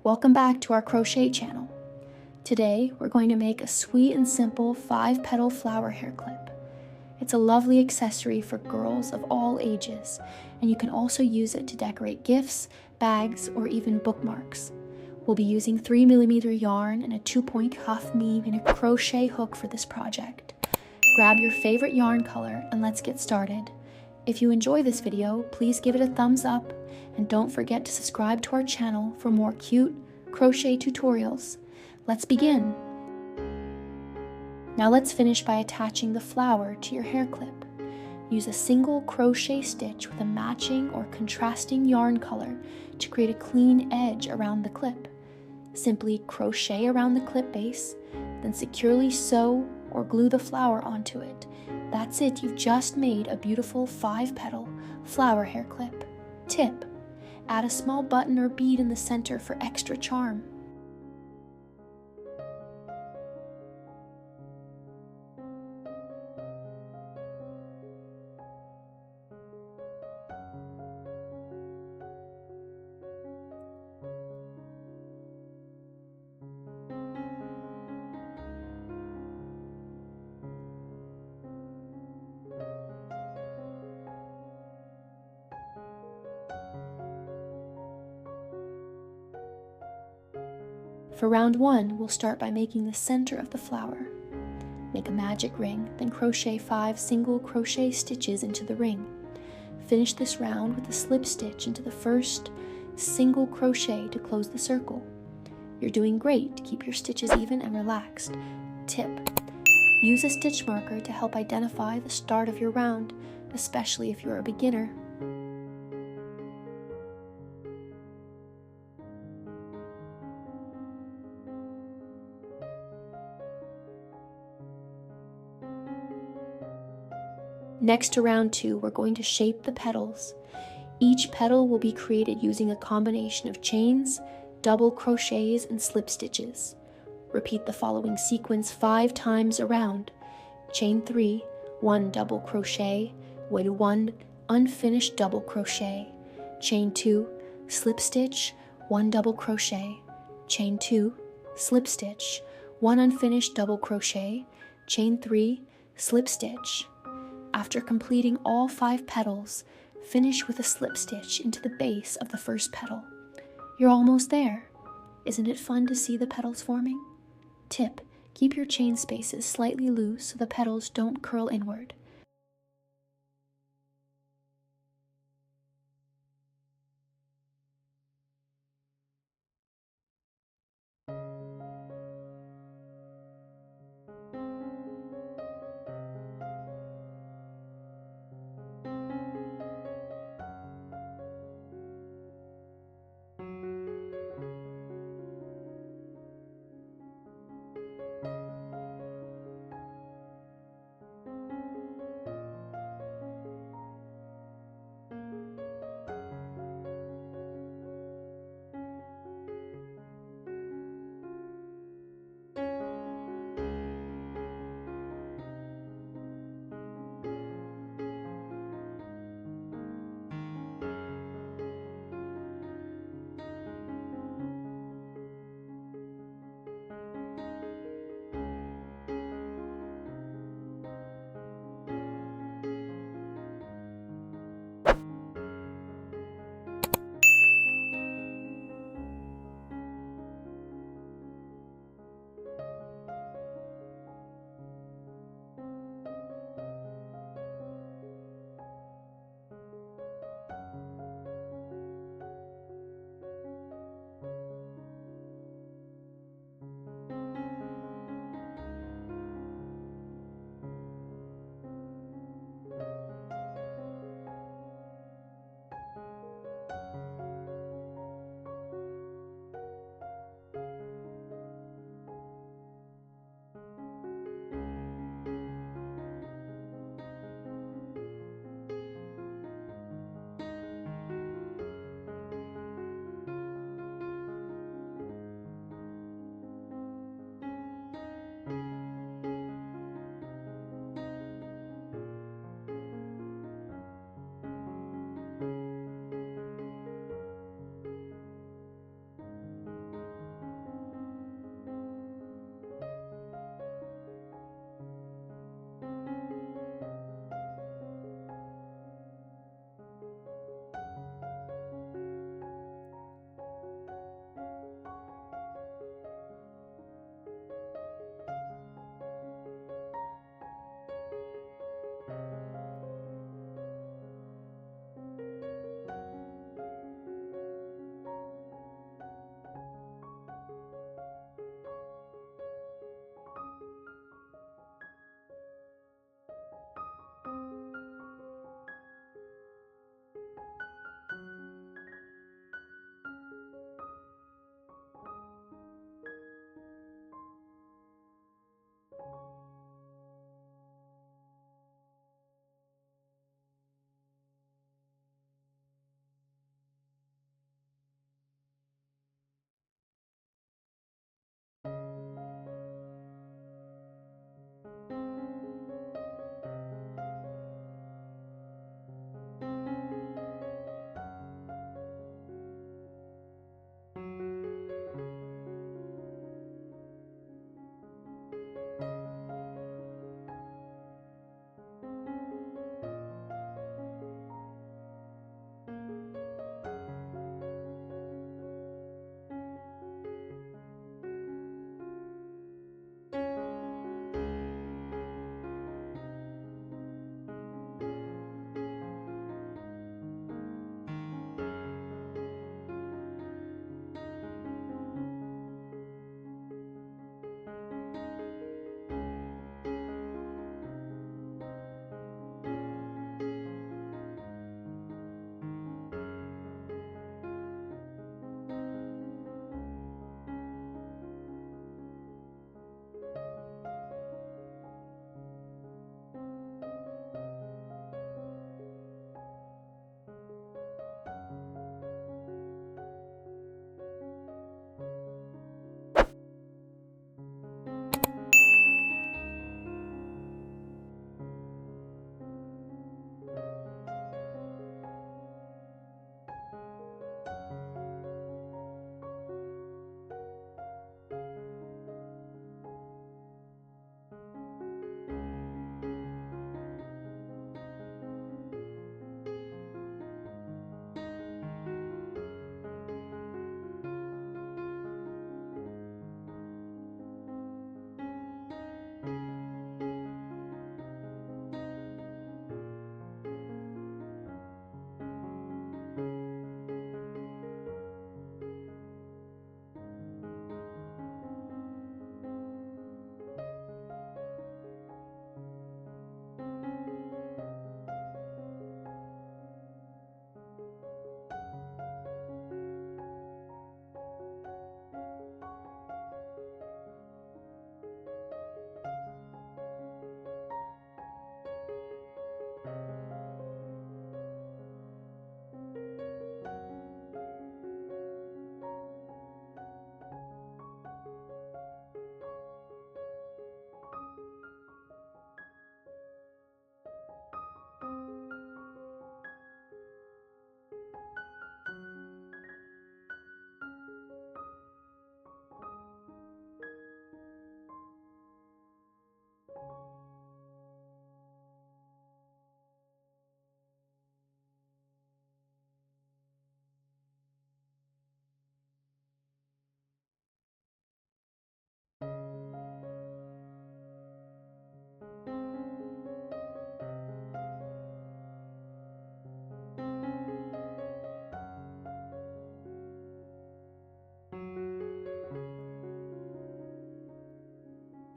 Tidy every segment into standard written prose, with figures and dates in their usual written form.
Welcome back to our crochet channel. Today we're going to make a sweet and simple 5-petal flower hair clip. It's a lovely accessory for girls of all ages, and you can also use it to decorate gifts, bags, or even bookmarks. We'll be using 3mm yarn and a 2-point cuff mean and a crochet hook for this project. Grab your favorite yarn color and let's get started. If you enjoy this video, please give it a thumbs up and don't forget to subscribe to our channel for more cute crochet tutorials. Let's begin. Now let's finish by attaching the flower to your hair clip. Use a single crochet stitch with a matching or contrasting yarn color to create a clean edge around the clip. Simply crochet around the clip base, then securely sew or glue the flower onto it. That's it, you've just made a beautiful 5-petal flower hair clip. Tip: add a small button or bead in the center for extra charm. For round 1, we'll start by making the center of the flower. Make a magic ring, then crochet 5 single crochet stitches into the ring. Finish this round with a slip stitch into the first single crochet to close the circle. You're doing great. Keep your stitches even and relaxed. Tip: use a stitch marker to help identify the start of your round, especially if you're a beginner. Next, to round 2, we're going to shape the petals. Each petal will be created using a combination of chains, double crochets, and slip stitches. Repeat the following sequence 5 times around. Chain 3, 1 double crochet, with 1 unfinished double crochet. Chain 2, slip stitch, 1 double crochet. Chain 2, slip stitch, 1 unfinished double crochet. Chain 3, slip stitch. After completing all 5 petals, finish with a slip stitch into the base of the first petal. You're almost there. Isn't it fun to see the petals forming? Tip: keep your chain spaces slightly loose so the petals don't curl inward.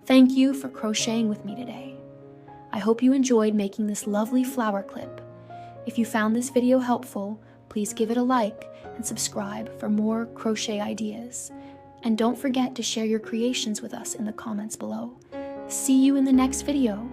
Thank you for crocheting with me today. I hope you enjoyed making this lovely flower clip. If you found this video helpful, please give it a like and subscribe for more crochet ideas. And don't forget to share your creations with us in the comments below. See you in the next video.